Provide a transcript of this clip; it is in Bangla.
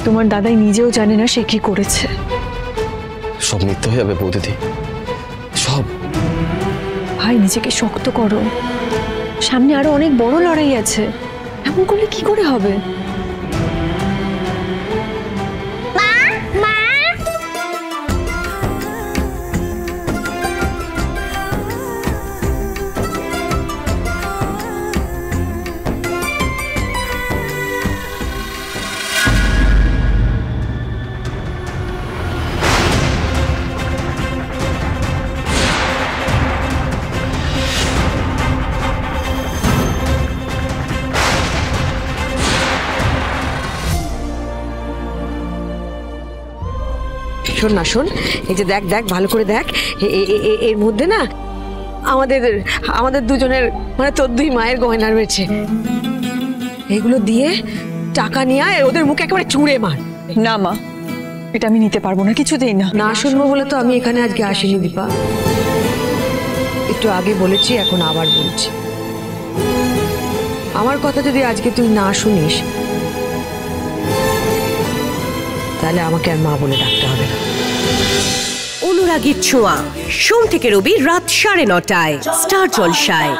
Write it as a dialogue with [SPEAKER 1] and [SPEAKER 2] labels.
[SPEAKER 1] তোমার দাদাই নিজেও জানে না সে কি করেছে।
[SPEAKER 2] সব মিথ্যে হয়ে যাবে বৌদিদি, সব।
[SPEAKER 1] ভাই নিজেকে শক্ত করো, সামনে আরো অনেক বড় লড়াই আছে, এমন করলে কি করে হবে?
[SPEAKER 3] শোন না, শোন, এই যে দেখ দেখ ভালো করে দেখ, এর মধ্যে না আমাদের দুজনের মানে তোর দুই মায়ের গয়না রয়েছে। এগুলো দিয়ে টাকা নিয়ে ওদের মুখে একেবারে চুড়ে মার।
[SPEAKER 1] না মা, এটা আমি নিতে পারবো না, কিছুতেই না।
[SPEAKER 3] না শুনবো বলে তো আমি এখানে আজকে আসিনি দীপা, একটু আগে বলেছি, এখন আবার বলছি, আমার কথা যদি আজকে তুই না শুনিস তাহলে আমাকে আর মা বলে ডাকতে হবে না।
[SPEAKER 4] অনুরাগীর ছোঁয়া, সোম থেকে রবি রাত 9:30টায় স্টার জলসায়।